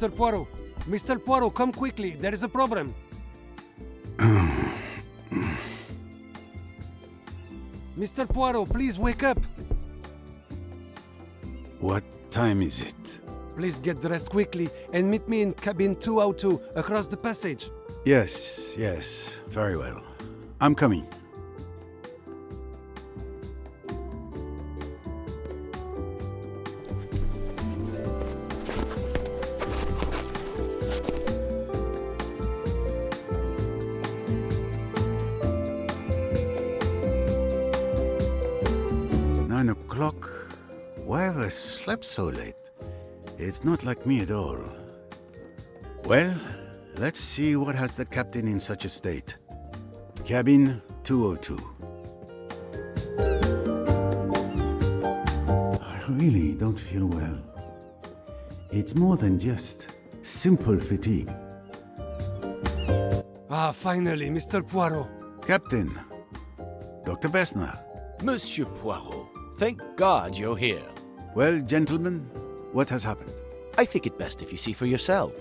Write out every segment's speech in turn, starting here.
Mr. Poirot. Mr. Poirot, come quickly. There is a problem. Mr. Poirot, please wake up. What time is it? Please get dressed quickly and meet me in cabin 202 across the passage. Yes, very well. I'm coming. Why have I slept so late? It's not like me at all. Well, let's see what has the captain in such a state. Cabin 202. I really don't feel well. It's more than just simple fatigue. Ah, finally, Mr. Poirot. Captain, Dr. Bessner. Monsieur Poirot, thank God you're here. Well, gentlemen, what has happened? I think it best if you see for yourself.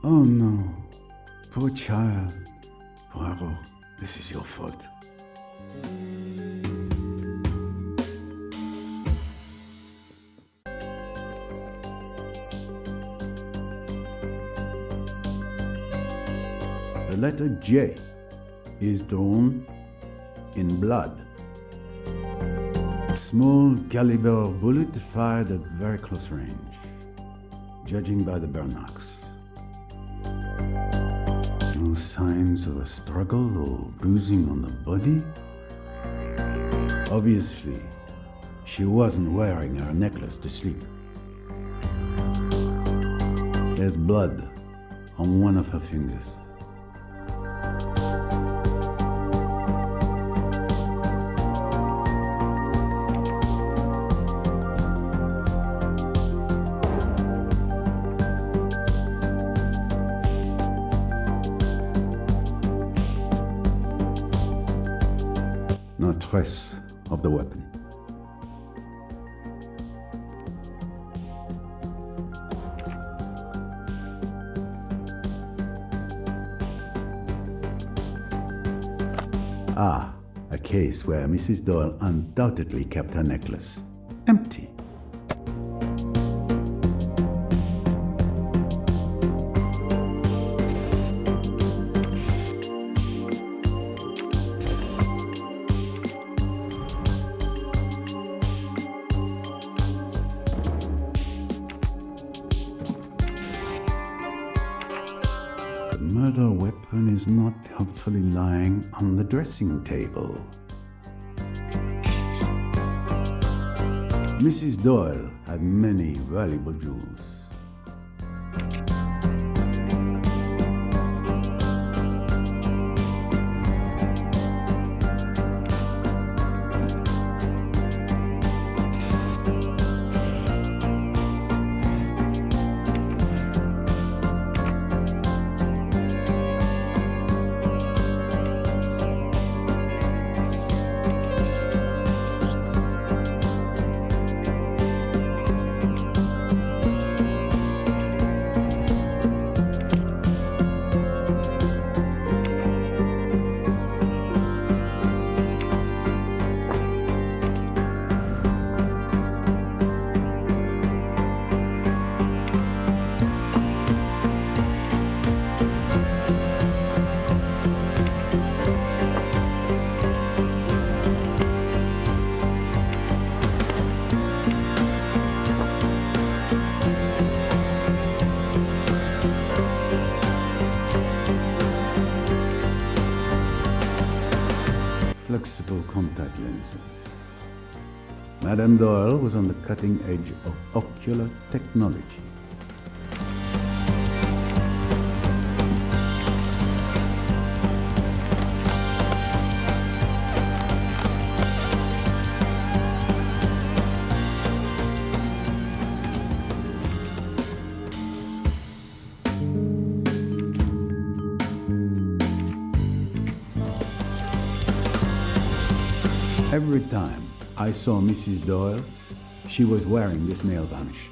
Oh no, poor child. Poirot, this is your fault. The letter J is drawn in blood. Small caliber bullet fired at very close range, judging by the burn marks. No signs of a struggle or bruising on the body. Obviously, she wasn't wearing her necklace to sleep. There's blood on one of her fingers. No trace of the weapon. Ah, a case where Mrs. Doyle undoubtedly kept her necklace empty. The murder weapon is not helpfully lying on the dressing table. Mrs. Doyle had many valuable jewels. Flexible contact lenses. Madame Doyle was on the cutting edge of ocular technology. Every time I saw Mrs. Doyle, she was wearing this nail varnish.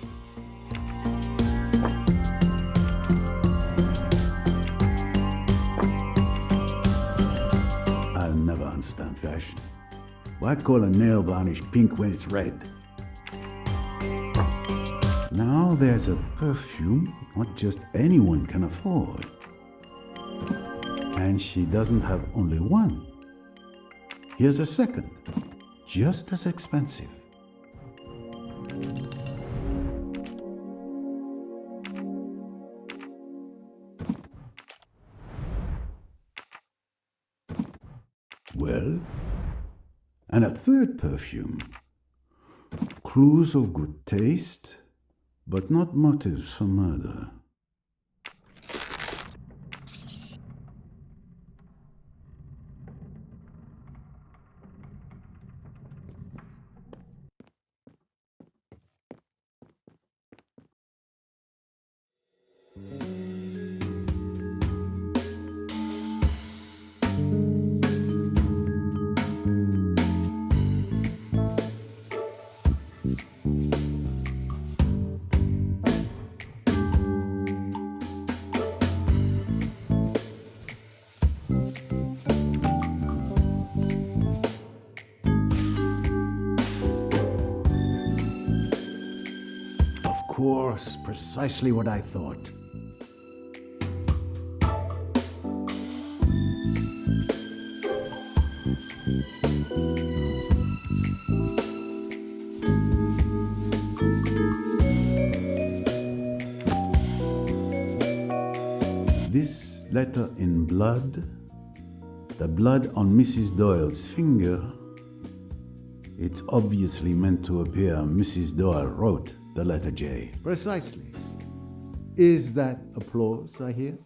I'll never understand fashion. Why call a nail varnish pink when it's red? Now there's a perfume not just anyone can afford. And she doesn't have only one. Here's a second, just as expensive. Well, and a third perfume. Clues of good taste, but not motives for murder. Of course, precisely what I thought. This letter in blood, the blood on Mrs. Doyle's finger, it's obviously meant to appear Mrs. Doyle wrote the letter J. Precisely. Is that applause I hear?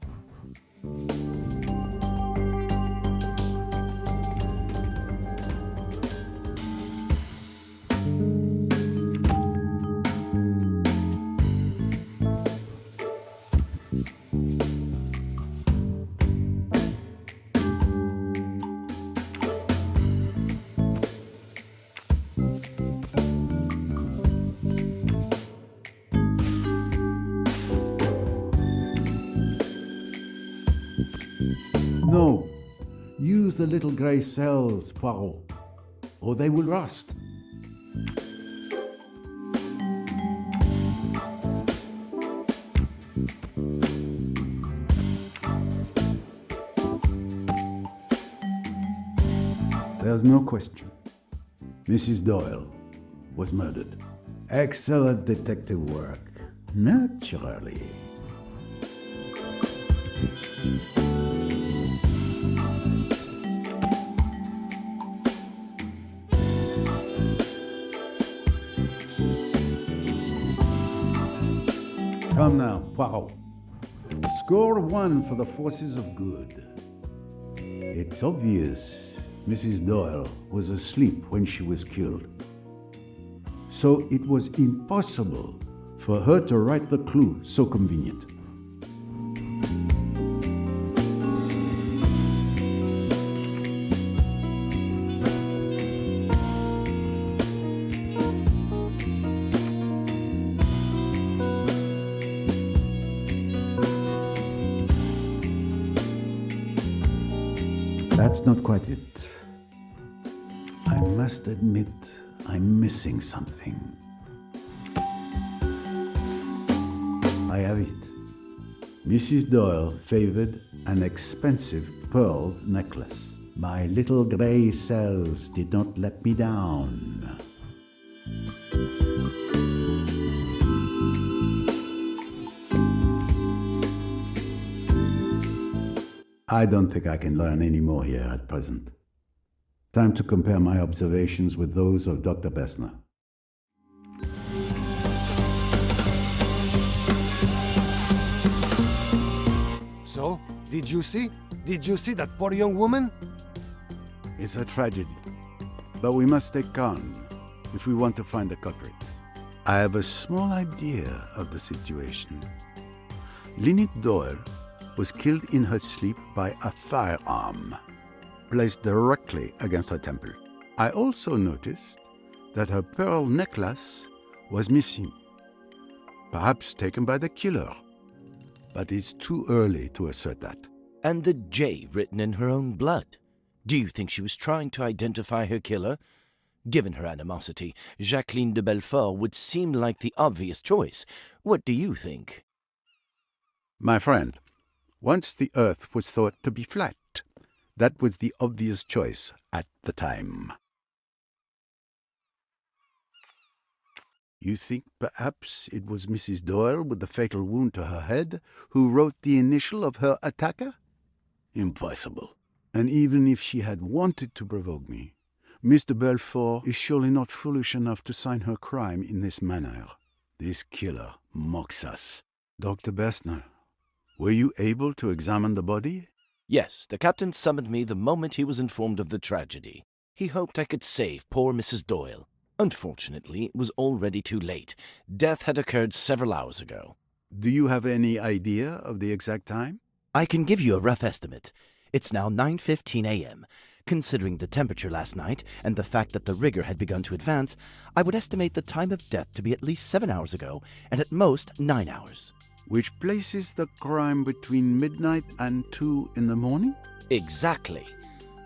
No, use the little grey cells, Poirot, or they will rust. There's no question. Mrs. Doyle was murdered. Excellent detective work, naturally. Come now, Poirot. Score 1 for the forces of good. It's obvious Mrs. Doyle was asleep when she was killed. So it was impossible for her to write the clue so convenient. That's not quite it. I must admit, I'm missing something. I have it. Mrs. Doyle favored an expensive pearl necklace. My little grey cells did not let me down. I don't think I can learn any more here at present. Time to compare my observations with those of Dr. Bessner. So, did you see? Did you see that poor young woman? It's a tragedy, but we must stay calm if we want to find the culprit. I have a small idea of the situation. Lynette Doyle was killed in her sleep by a firearm placed directly against her temple. I also noticed that her pearl necklace was missing. Perhaps taken by the killer. But it's too early to assert that. And the J written in her own blood. Do you think she was trying to identify her killer? Given her animosity, Jacqueline de Belfort would seem like the obvious choice. What do you think? My friend, once the Earth was thought to be flat, that was the obvious choice at the time. You think perhaps it was Mrs. Doyle with the fatal wound to her head who wrote the initial of her attacker? Impossible. And even if she had wanted to provoke me, Mr. Belfort is surely not foolish enough to sign her crime in this manner. This killer mocks us. Dr. Bessner, were you able to examine the body? Yes, the captain summoned me the moment he was informed of the tragedy. He hoped I could save poor Mrs. Doyle. Unfortunately, it was already too late. Death had occurred several hours ago. Do you have any idea of the exact time? I can give you a rough estimate. It's now 9:15 a.m. Considering the temperature last night and the fact that the rigor had begun to advance, I would estimate the time of death to be at least 7 hours ago, and at most 9 hours. Which places the crime between midnight and 2 in the morning? Exactly.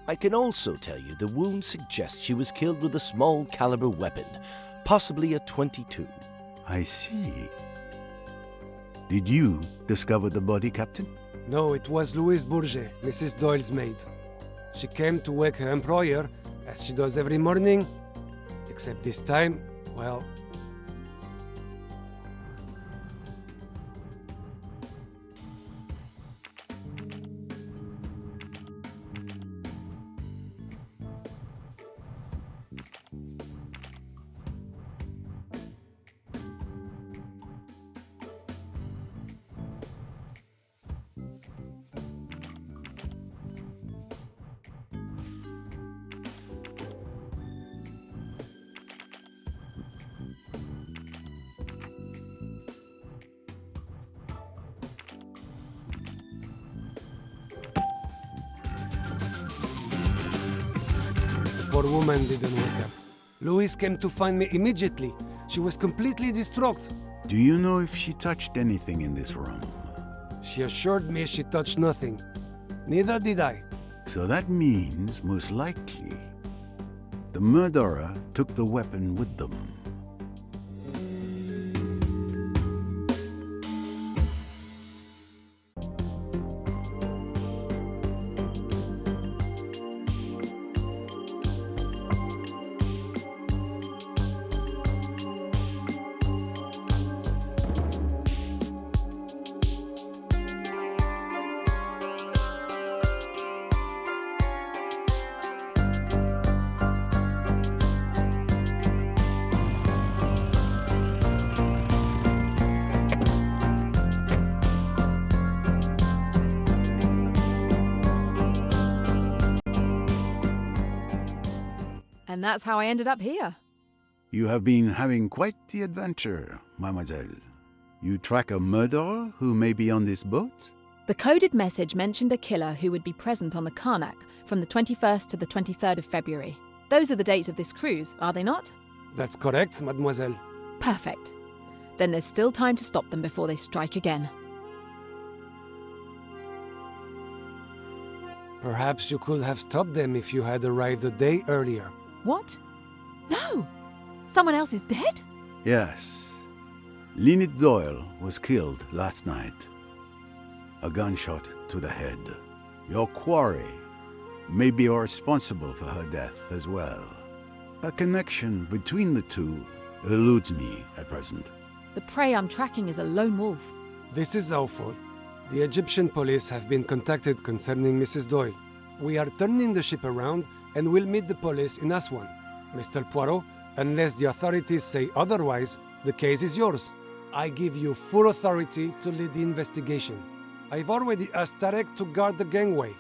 I can also tell you the wound suggests she was killed with a small caliber weapon, possibly a .22. I see. Did you discover the body, Captain? No, it was Louise Bourget, Mrs. Doyle's maid. She came to wake her employer, as she does every morning. Except this time, well... Poor woman didn't wake up. Louise came to find me immediately. She was completely distraught. Do you know if she touched anything in this room? She assured me she touched nothing. Neither did I. So that means, most likely, the murderer took the weapon with them. And that's how I ended up here. You have been having quite the adventure, mademoiselle. You track a murderer who may be on this boat? The coded message mentioned a killer who would be present on the Karnak from the 21st to the 23rd of February. Those are the dates of this cruise, are they not? That's correct, mademoiselle. Perfect. Then there's still time to stop them before they strike again. Perhaps you could have stopped them if you had arrived a day earlier. What? No! Someone else is dead? Yes. Lynette Doyle was killed last night. A gunshot to the head. Your quarry may be responsible for her death as well. A connection between the two eludes me at present. The prey I'm tracking is a lone wolf. This is awful. The Egyptian police have been contacted concerning Mrs. Doyle. We are turning the ship around and will meet the police in Aswan. Mr. Poirot, unless the authorities say otherwise, the case is yours. I give you full authority to lead the investigation. I've already asked Tarek to guard the gangway.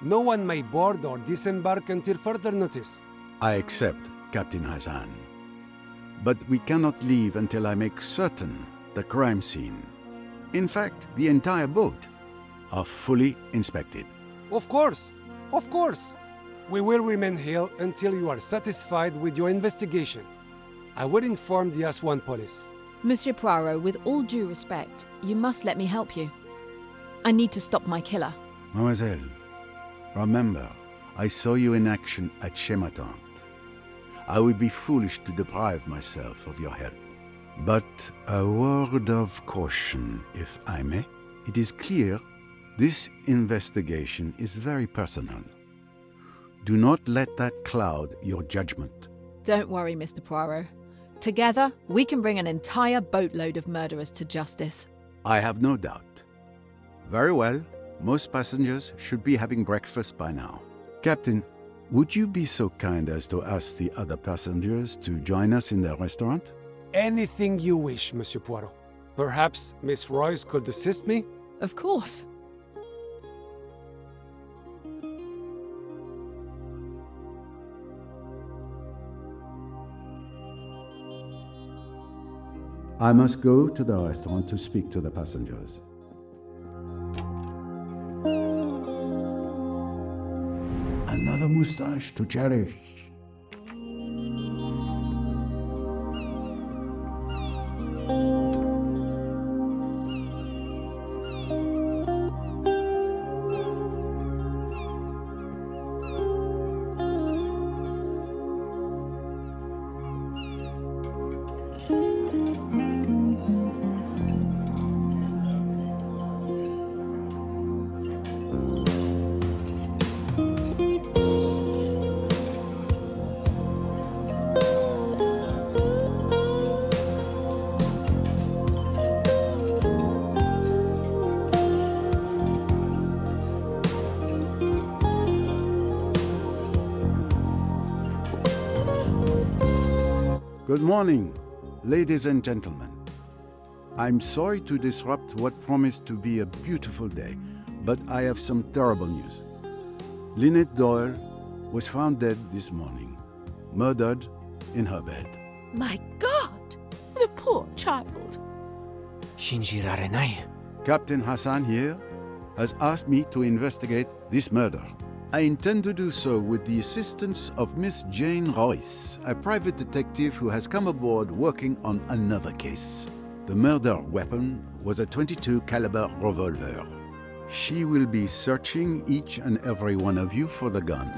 No one may board or disembark until further notice. I accept, Captain Hassan. But we cannot leave until I make certain the crime scene, in fact, the entire boat, are fully inspected. Of course. Of course. We will remain here until you are satisfied with your investigation. I will inform the Aswan police. Monsieur Poirot, with all due respect, you must let me help you. I need to stop my killer. Mademoiselle, remember, I saw you in action at Chematante. I would be foolish to deprive myself of your help. But a word of caution, if I may. It is clear this investigation is very personal. Do not let that cloud your judgment. Don't worry, Mr. Poirot. Together, we can bring an entire boatload of murderers to justice. I have no doubt. Very well. Most passengers should be having breakfast by now. Captain, would you be so kind as to ask the other passengers to join us in the restaurant? Anything you wish, Monsieur Poirot. Perhaps Miss Royce could assist me? Of course. I must go to the restaurant to speak to the passengers. Another moustache to cherish. Good morning, ladies and gentlemen. I'm sorry to disrupt what promised to be a beautiful day, but I have some terrible news. Lynette Doyle was found dead this morning, murdered in her bed. My God! The poor child. Captain Hassan here has asked me to investigate this murder. I intend to do so with the assistance of Miss Jane Royce, a private detective who has come aboard working on another case. The murder weapon was a .22 caliber revolver. She will be searching each and every one of you for the gun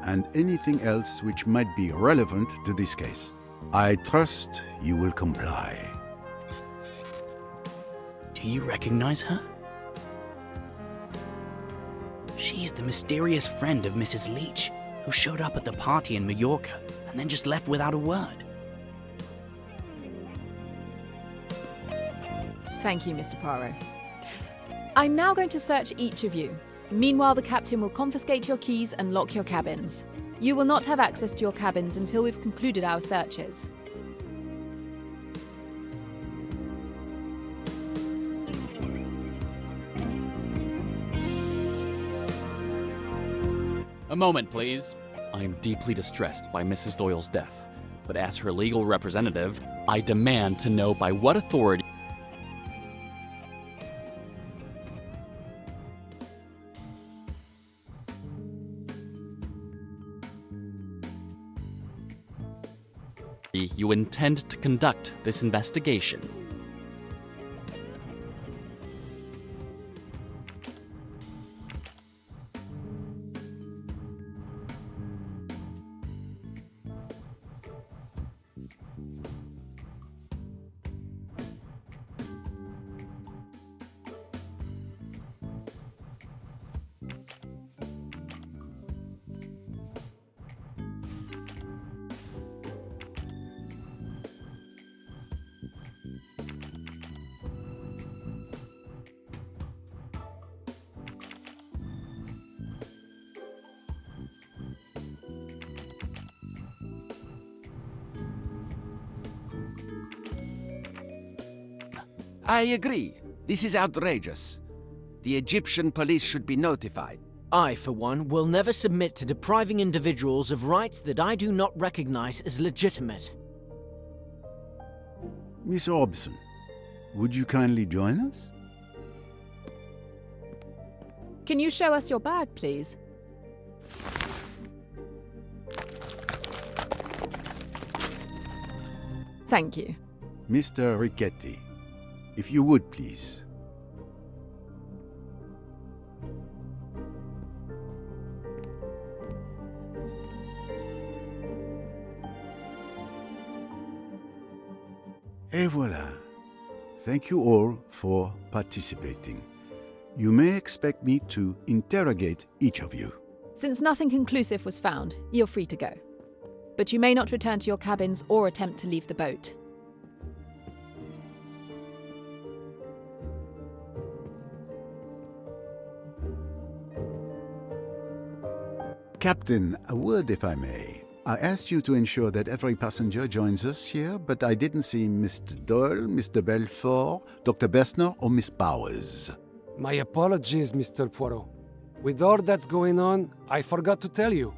and anything else which might be relevant to this case. I trust you will comply. Do you recognize her? She's the mysterious friend of Mrs. Leach, who showed up at the party in Mallorca and then just left without a word. Thank you, Mr. Poirot. I'm now going to search each of you. Meanwhile, the captain will confiscate your keys and lock your cabins. You will not have access to your cabins until we've concluded our searches. A moment, please. I am deeply distressed by Mrs. Doyle's death, but as her legal representative, I demand to know by what authority you intend to conduct this investigation. I agree. This is outrageous. The Egyptian police should be notified. I, for one, will never submit to depriving individuals of rights that I do not recognize as legitimate. Miss Robson, would you kindly join us? Can you show us your bag, please? Thank you. Mr. Richetti, if you would, please. Et voilà. Thank you all for participating. You may expect me to interrogate each of you. Since nothing conclusive was found, you're free to go. But you may not return to your cabins or attempt to leave the boat. Captain, a word if I may. I asked you to ensure that every passenger joins us here, but I didn't see Mr. Doyle, Mr. Belfort, Dr. Bessner, or Miss Bowers. My apologies, Mr. Poirot. With all that's going on, I forgot to tell you.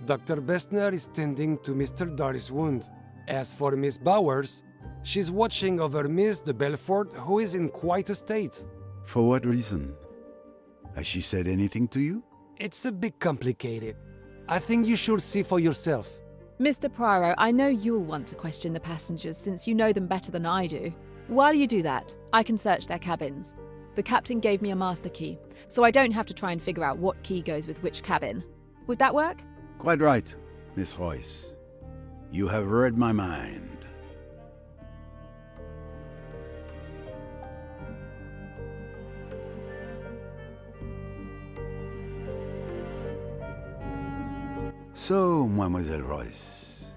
Dr. Bessner is tending to Mr. Doyle's wound. As for Miss Bowers, she's watching over Miss de Belfort, who is in quite a state. For what reason? Has she said anything to you? It's a bit complicated. I think you should see for yourself. Mr. Poirot, I know you'll want to question the passengers since you know them better than I do. While you do that, I can search their cabins. The captain gave me a master key, so I don't have to try and figure out what key goes with which cabin. Would that work? Quite right, Miss Royce. You have read my mind. So, Mademoiselle Royce,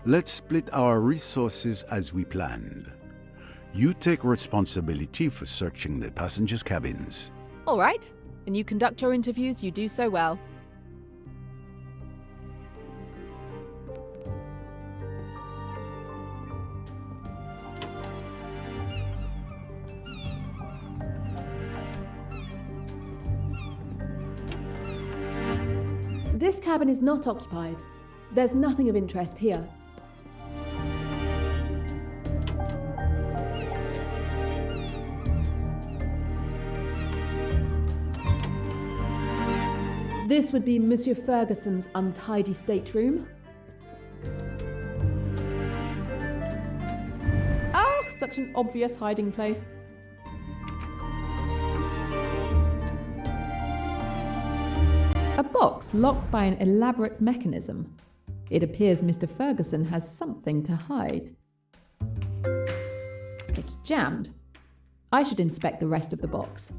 let's split our resources as we planned. You take responsibility for searching the passengers' cabins. All right. And you conduct your interviews, you do so well. This cabin is not occupied. There's nothing of interest here. This would be Monsieur Ferguson's untidy stateroom. Oh, such an obvious hiding place. A box locked by an elaborate mechanism. It appears Mr. Ferguson has something to hide. It's jammed. I should inspect the rest of the box.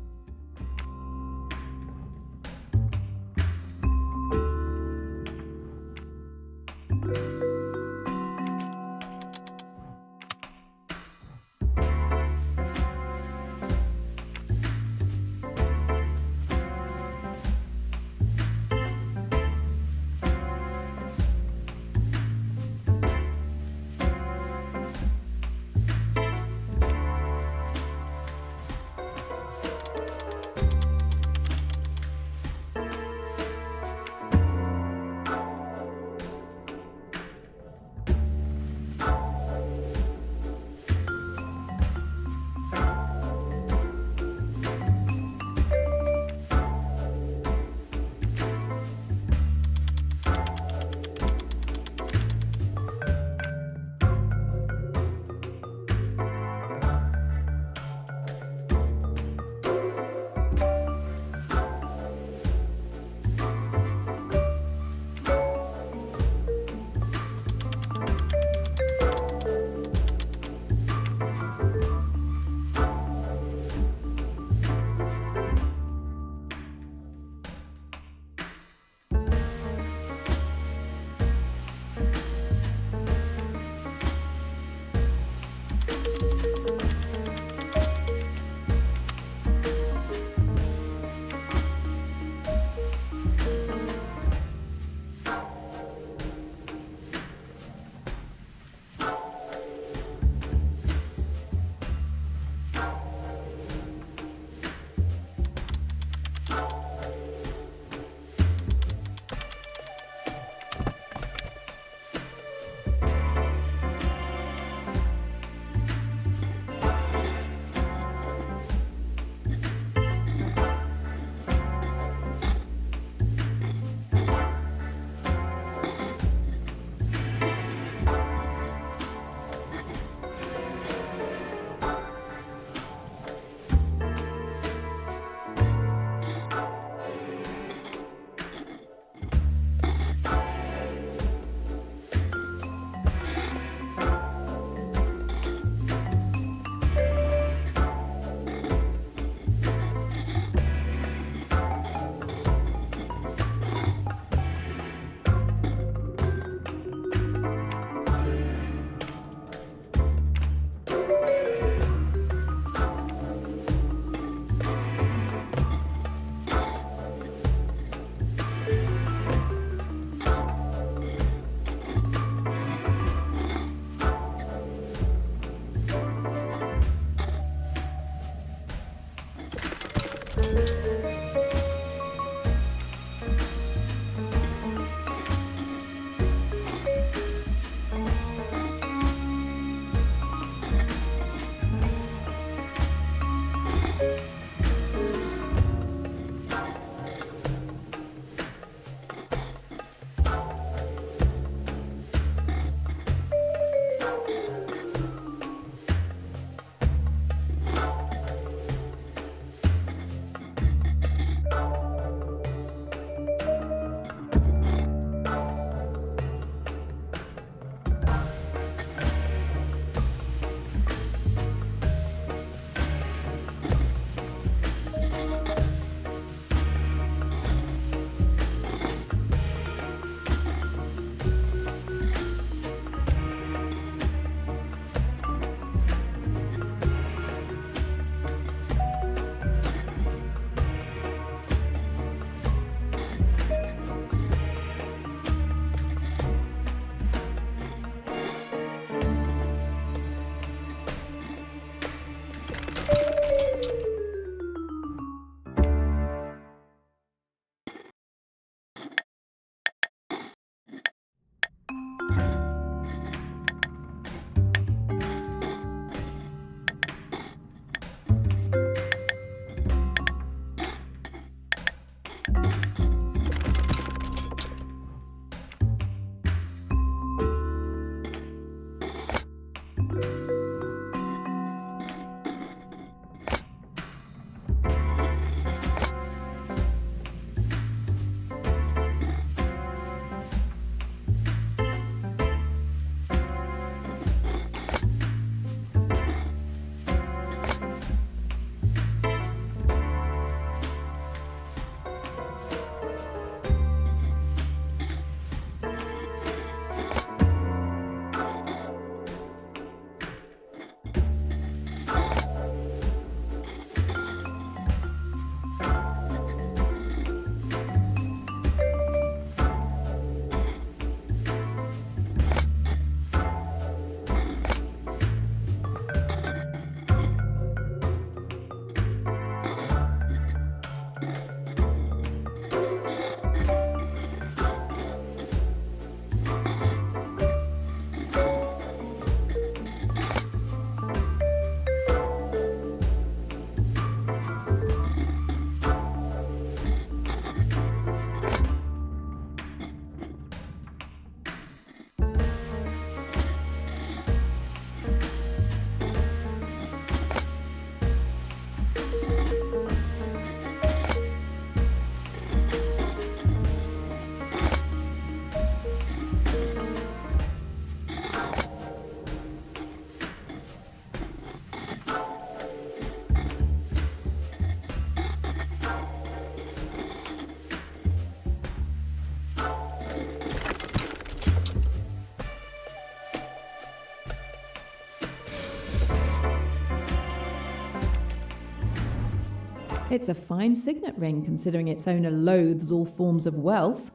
It's a fine signet ring, considering its owner loathes all forms of wealth.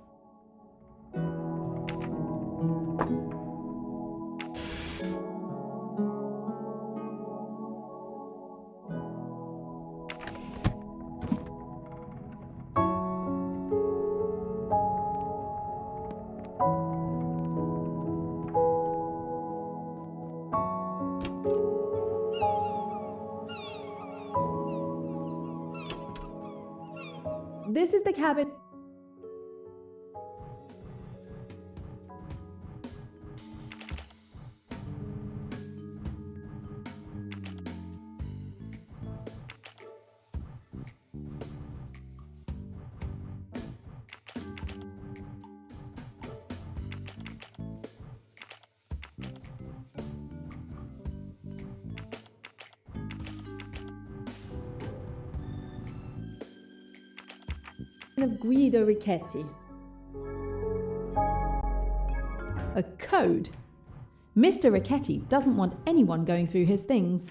This is the cabin. Of Guido Richetti. A code? Mr. Richetti doesn't want anyone going through his things.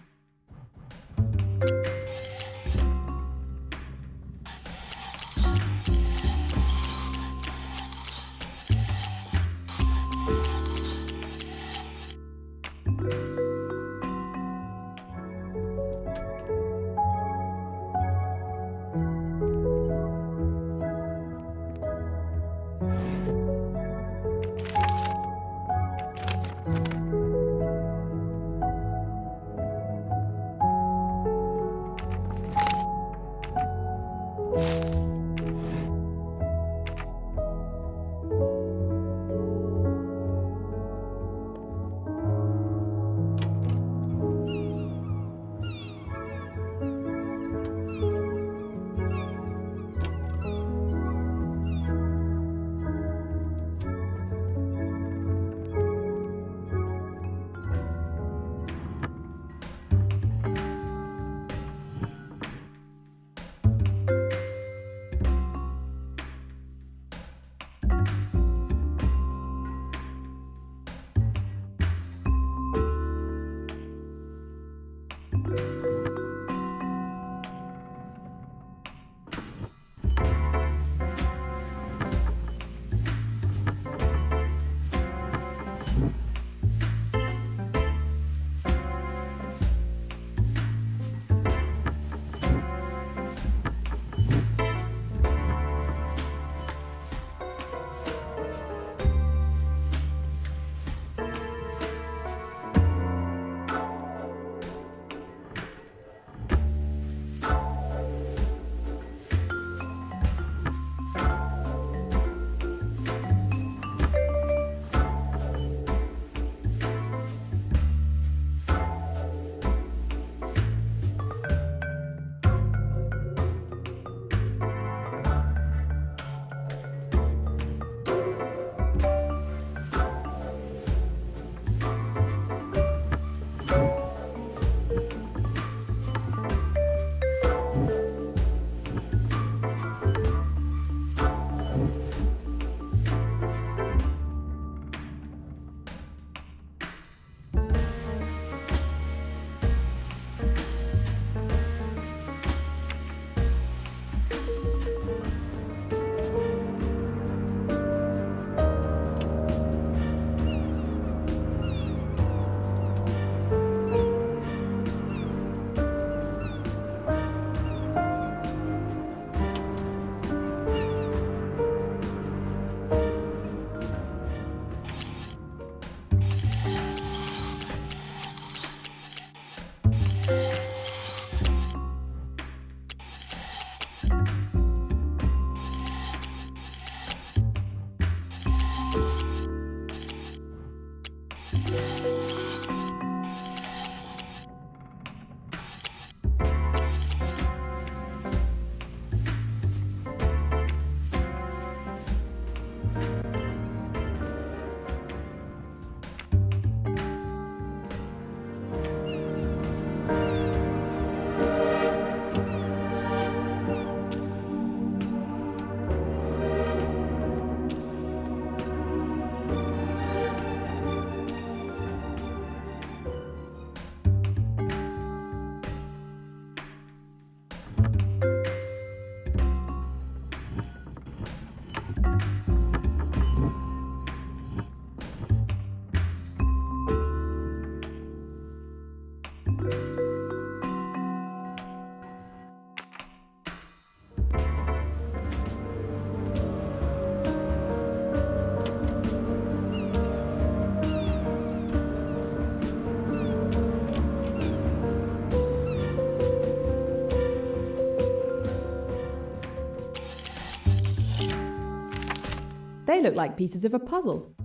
They look like pieces of a puzzle.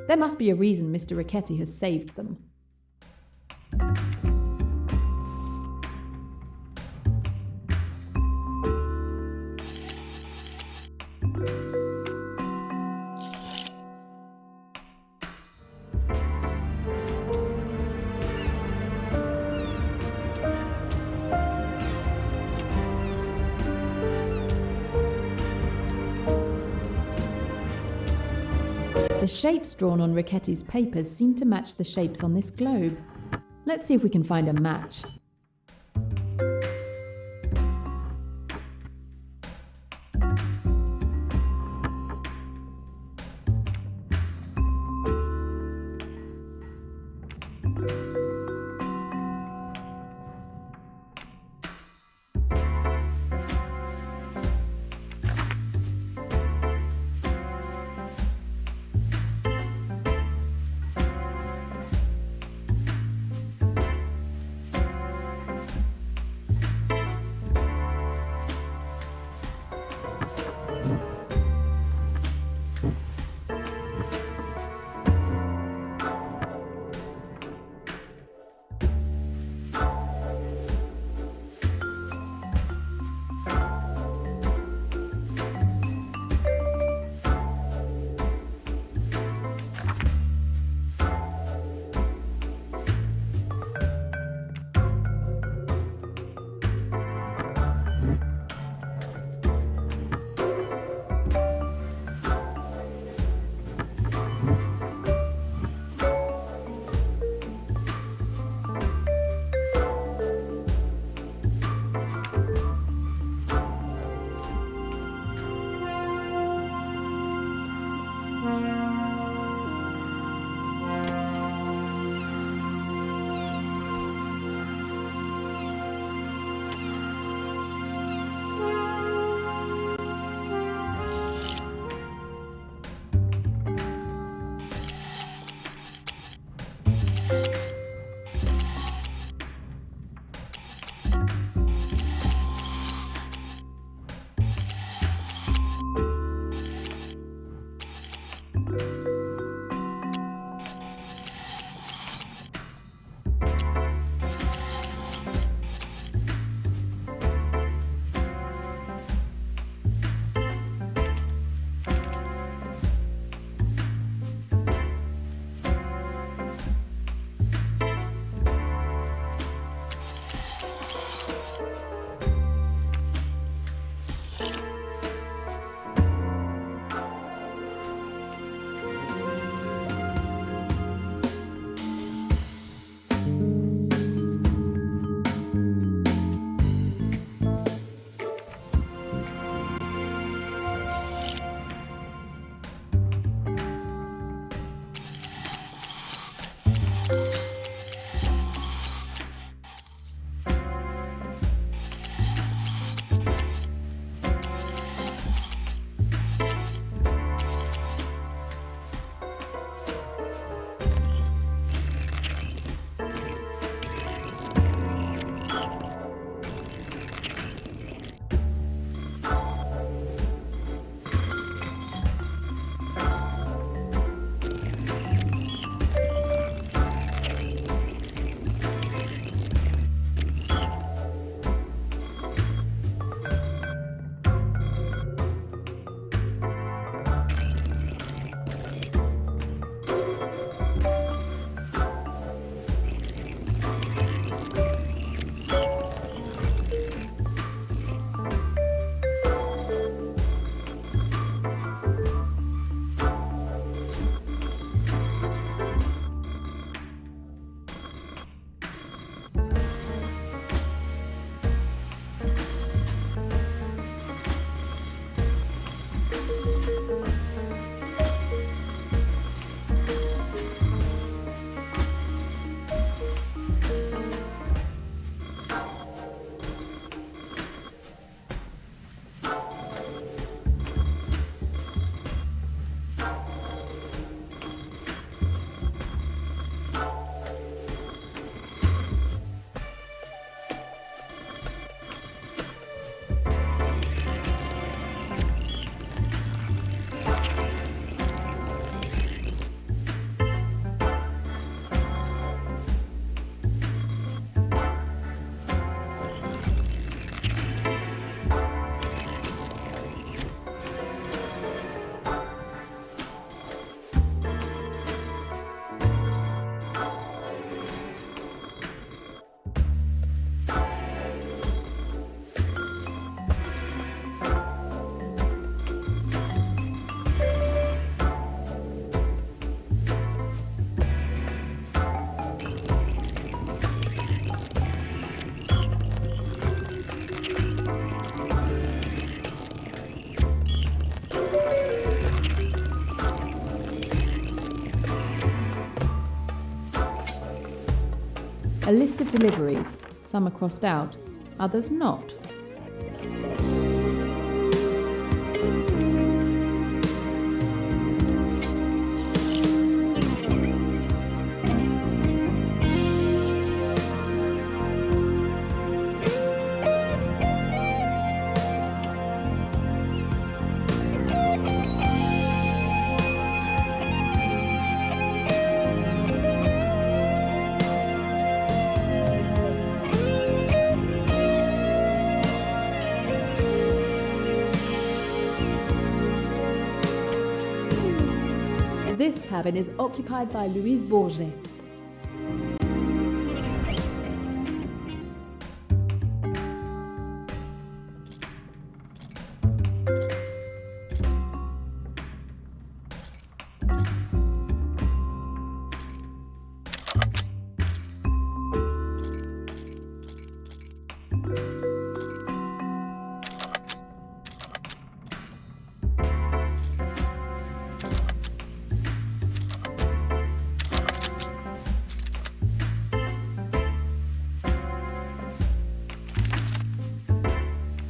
There must be a reason Mr. Richetti has saved them. The shapes drawn on Richetti's papers seem to match the shapes on this globe. Let's see if we can find a match. A list of deliveries. Some are crossed out, others not. This cabin is occupied by Louise Bourget.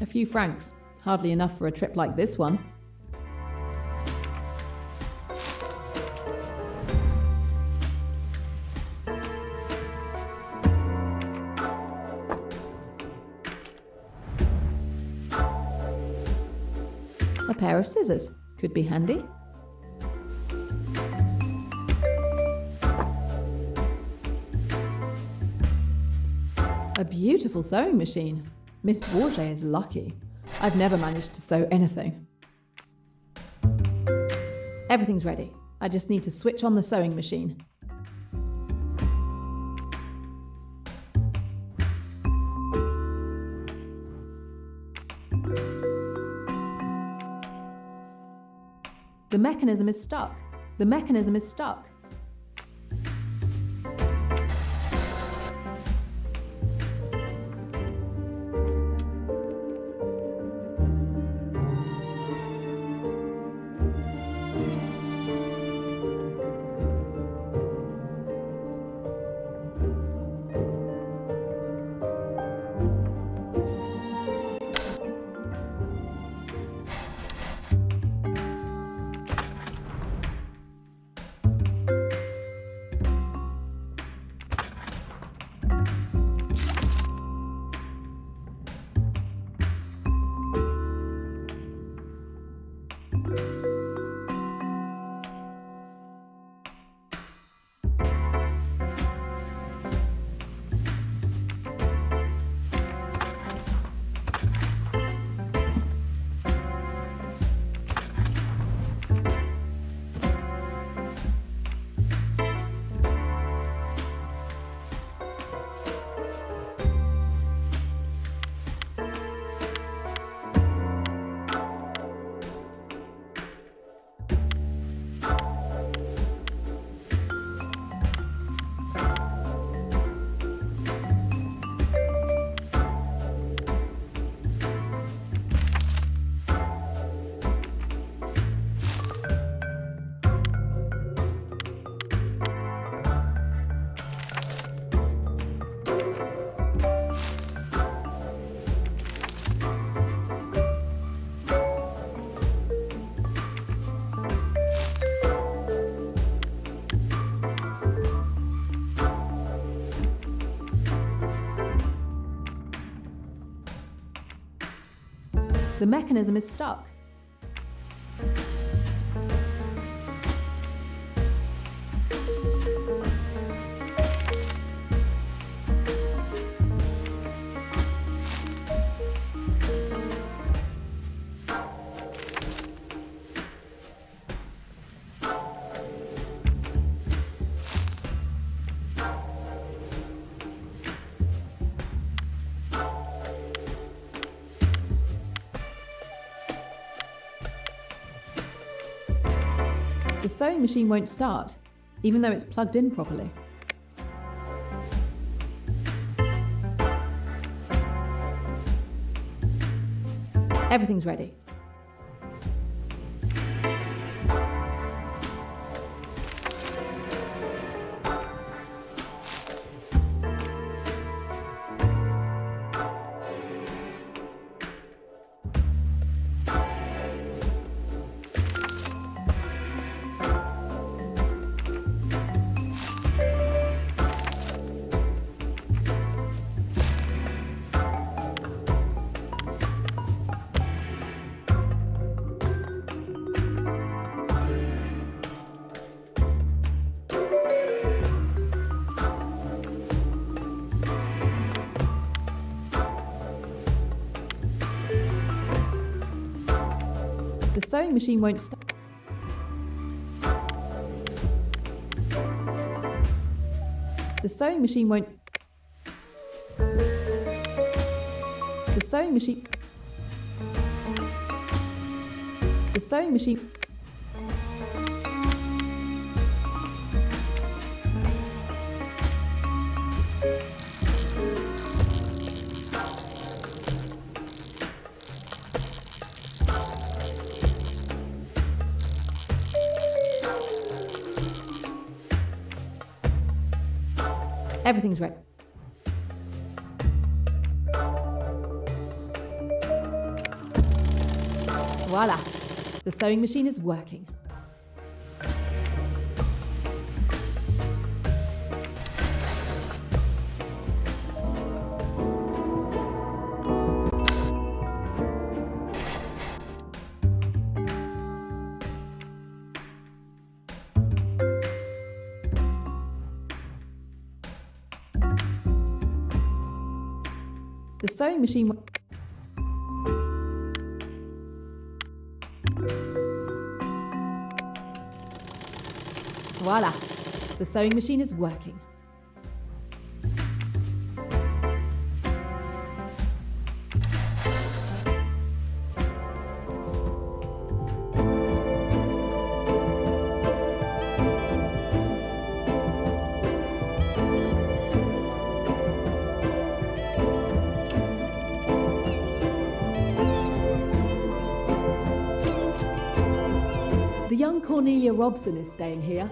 A few francs, hardly enough for a trip like this one. A pair of scissors could be handy. A beautiful sewing machine. Miss Bourget is lucky. I've never managed to sew anything. Everything's ready. I just need to switch on the sewing machine. The mechanism is stuck. The mechanism is stuck. The mechanism is stuck. The sewing machine won't start, even though it's plugged in properly. Everything's ready. sewing machine won't stop. The sewing machine won't. The sewing machine. The sewing machine. Everything's ready. Voila! The sewing machine is working. The sewing machine. Voila! The sewing machine is working. The young Cornelia Robson is staying here.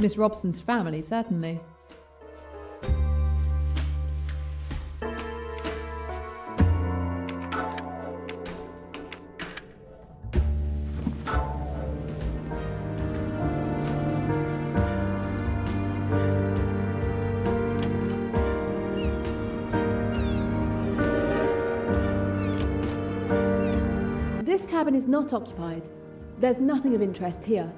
Miss Robson's family, certainly. This cabin is not occupied. There's nothing of interest here.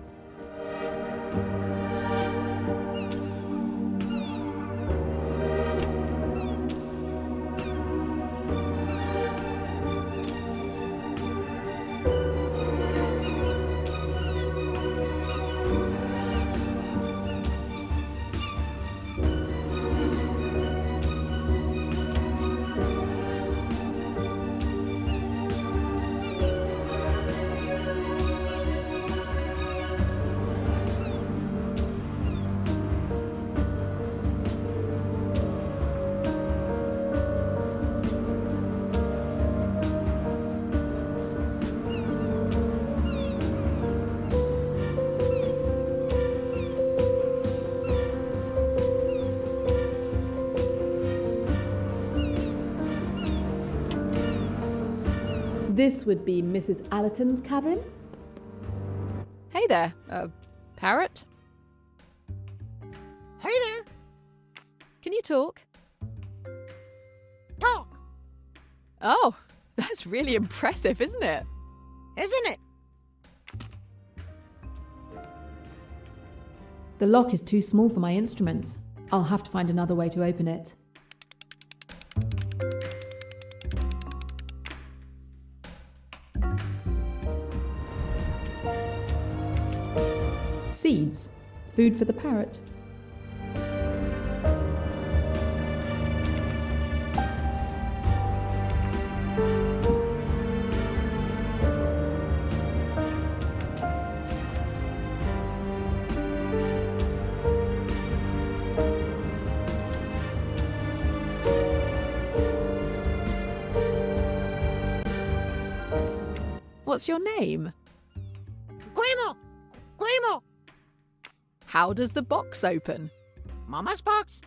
This would be Mrs. Allerton's cabin. Hey there, parrot. Hey there. Can you talk? Talk, Oh, that's really impressive, isn't it? isn't it? The lock is too small for my instruments. I'll have to find another way to open it. Seeds. Food for the parrot. What's your name? Grimo! Grimo! How does the box open? Mama's box?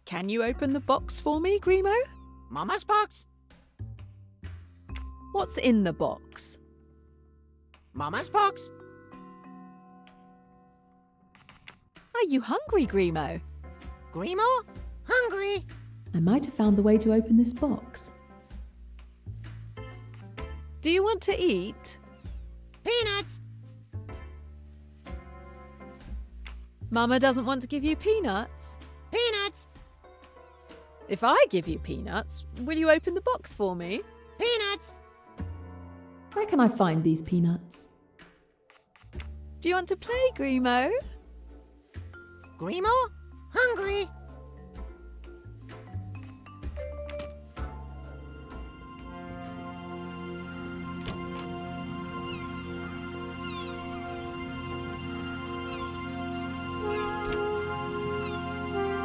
Can you open the box for me, Grimo? Mama's box? What's in the box? Mama's box? Are you hungry, Grimo? Grimo? Hungry? I might have found the way to open this box. Do you want to eat? Peanuts? Mama doesn't want to give you peanuts. Peanuts? If I give you peanuts, will you open the box for me? Peanuts? Where can I find these peanuts? Do you want to play, Grimo? Grimo? Hungry?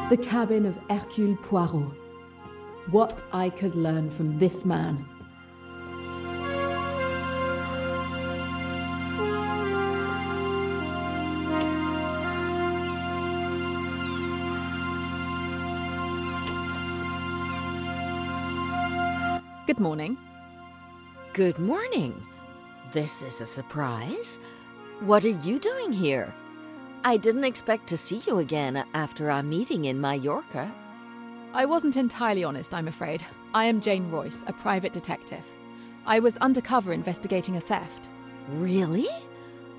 The cabin of Hercule Poirot. What I could learn from this man. Good morning. Good morning. This is a surprise. What are you doing here? I didn't expect to see you again after our meeting in Mallorca. I wasn't entirely honest, I'm afraid. I am Jane Royce, a private detective. I was undercover investigating a theft. Really?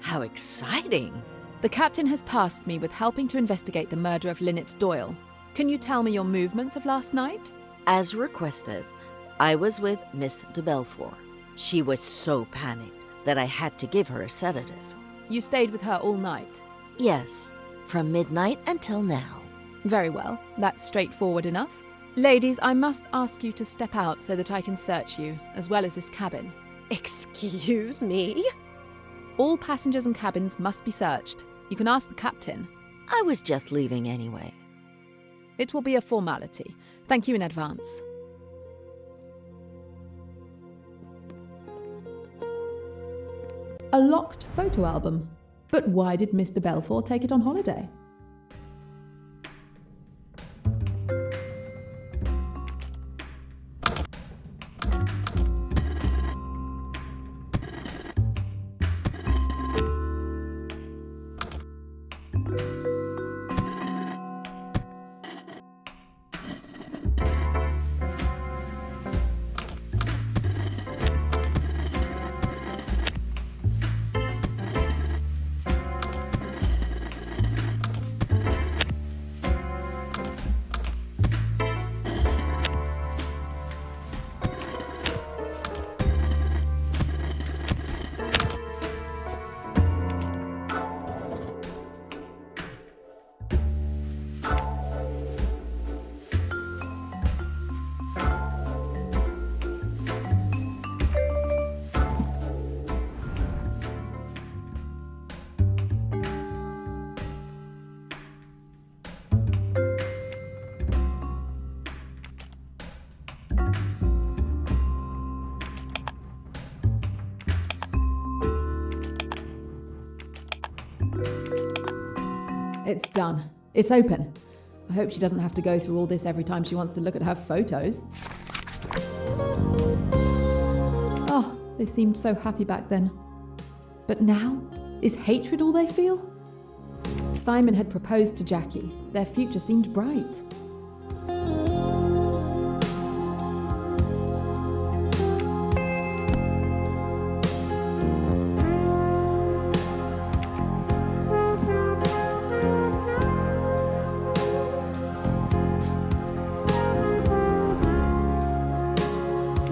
How exciting. The captain has tasked me with helping to investigate the murder of Lynette Doyle. Can you tell me your movements of last night? As requested, I was with Miss de Belfort. She was so panicked that I had to give her a sedative. You stayed with her all night? Yes, from midnight until now. Very well, that's straightforward enough. Ladies, I must ask you to step out so that I can search you, as well as this cabin. Excuse me? All passengers and cabins must be searched. You can ask the captain. I was just leaving anyway. It will be a formality. Thank you in advance. A locked photo album. But why did Mr. Belfort take it on holiday? It's done. It's open. I hope she doesn't have to go through all this every time she wants to look at her photos. They seemed so happy back then. But now, is hatred all they feel? Simon had proposed to Jackie. Their future seemed bright.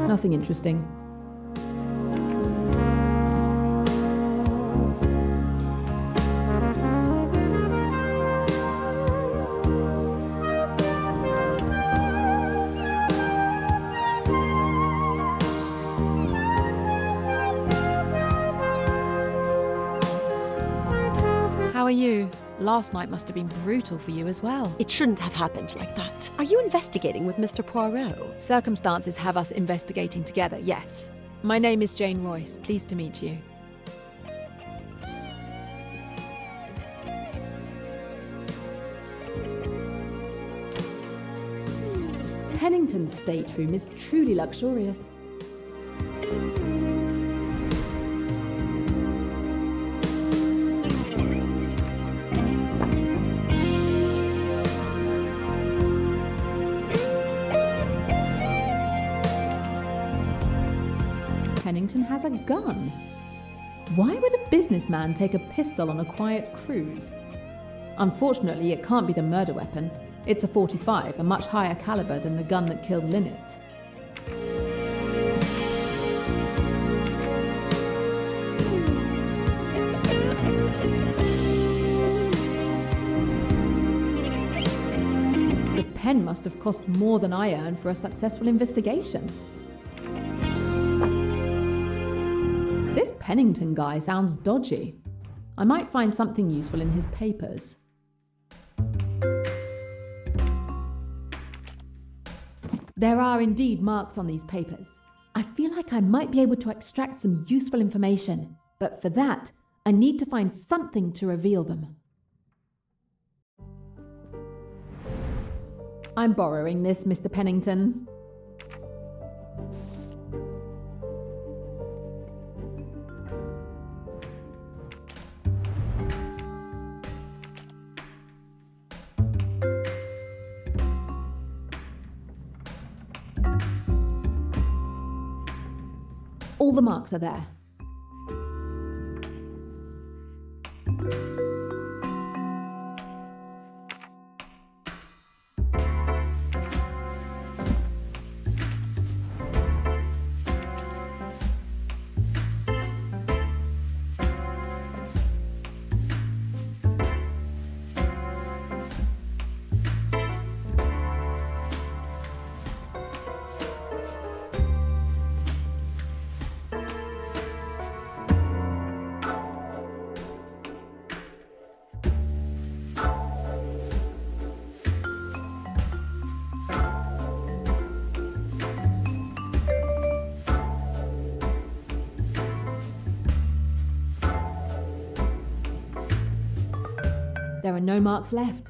Nothing interesting. How are you? Last night must have been brutal for you as well. It shouldn't have happened like that. Are you investigating with Mr. Poirot? Circumstances have us investigating together, yes. My name is Jane Royce. Pleased to meet you. Pennington's stateroom is truly luxurious. Pennington has a gun. Why would a businessman take a pistol on a quiet cruise? Unfortunately, it can't be the murder weapon. It's a .45, a much higher caliber than the gun that killed Lynette. The pen must have cost more than I earned for a successful investigation. This Pennington guy sounds dodgy. I might find something useful in his papers. There are indeed marks on these papers. I feel like I might be able to extract some useful information, but for that, I need to find something to reveal them. I'm borrowing this, Mr. Pennington. All the marks are there. There are no marks left.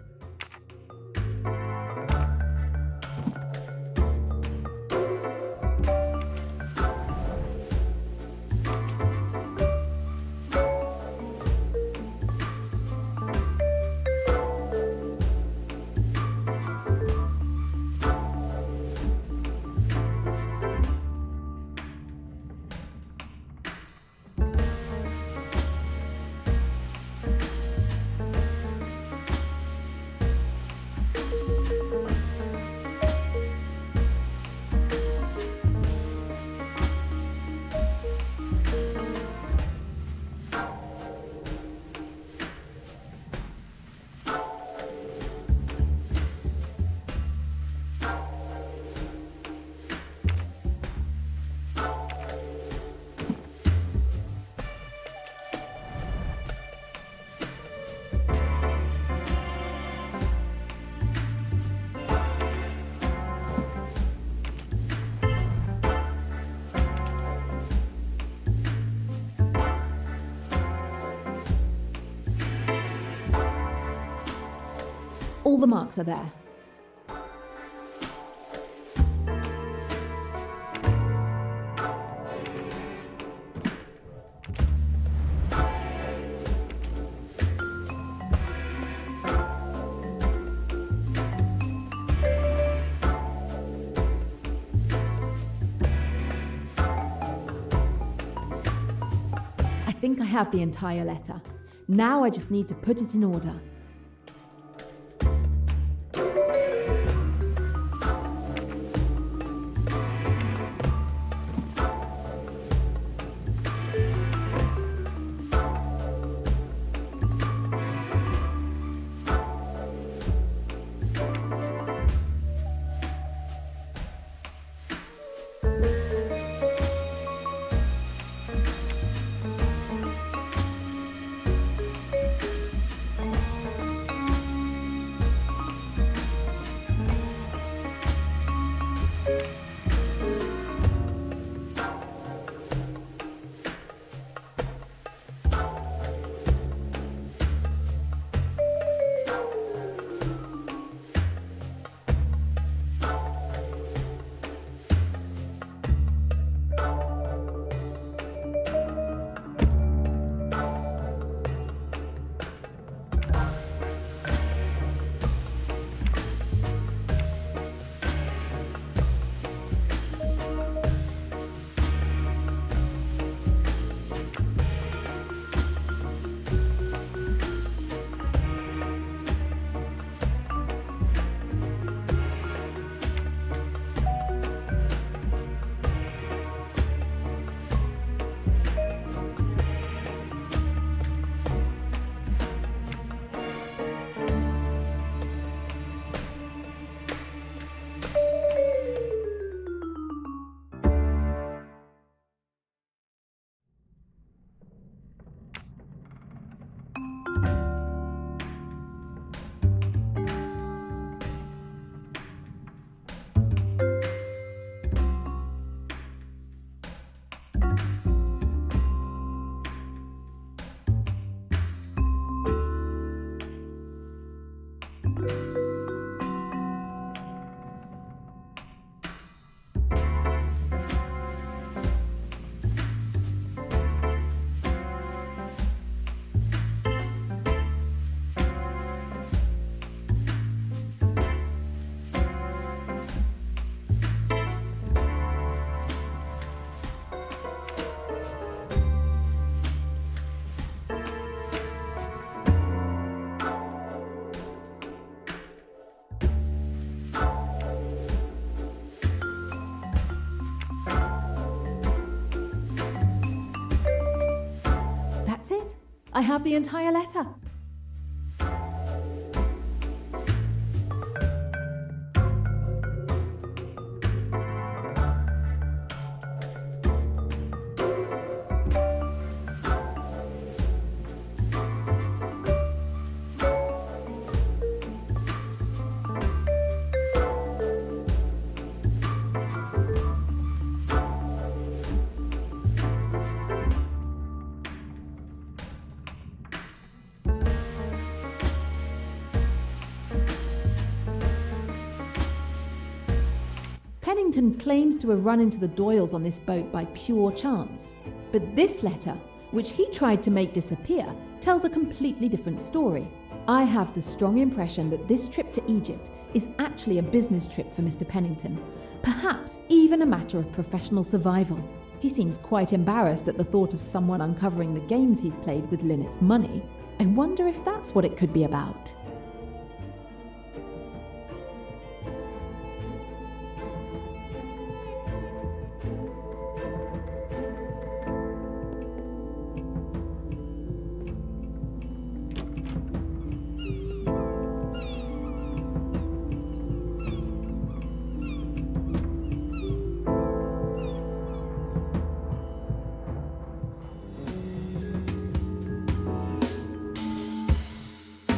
All the marks are there. think I have the entire letter. Now I just need to put it in order. I have the entire letter. Pennington claims to have run into the Doyles on this boat by pure chance. But this letter, which he tried to make disappear, tells a completely different story. I have the strong impression that this trip to Egypt is actually a business trip for Mr. Pennington, perhaps even a matter of professional survival. He seems quite embarrassed at the thought of someone uncovering the games he's played with Lynette's money. I wonder if that's what it could be about.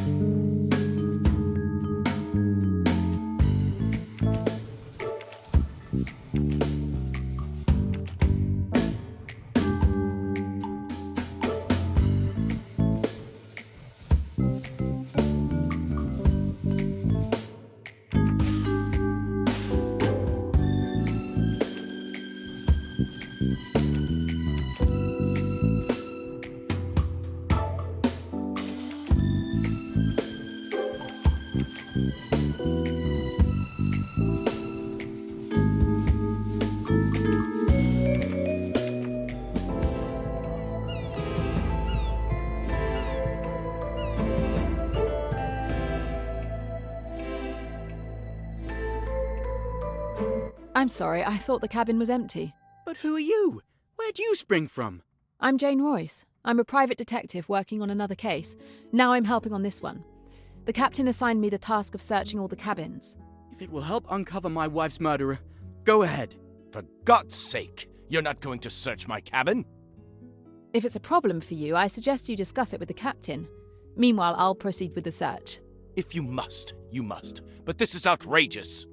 Thank you. I'm sorry, I thought the cabin was empty. But who are you? Where'd you spring from? I'm Jane Royce. I'm a private detective working on another case. Now I'm helping on this one. The captain assigned me the task of searching all the cabins. If it will help uncover my wife's murderer, go ahead. For God's sake, you're not going to search my cabin? If it's a problem for you, I suggest you discuss it with the captain. Meanwhile, I'll proceed with the search. If you must, you must. But this is outrageous.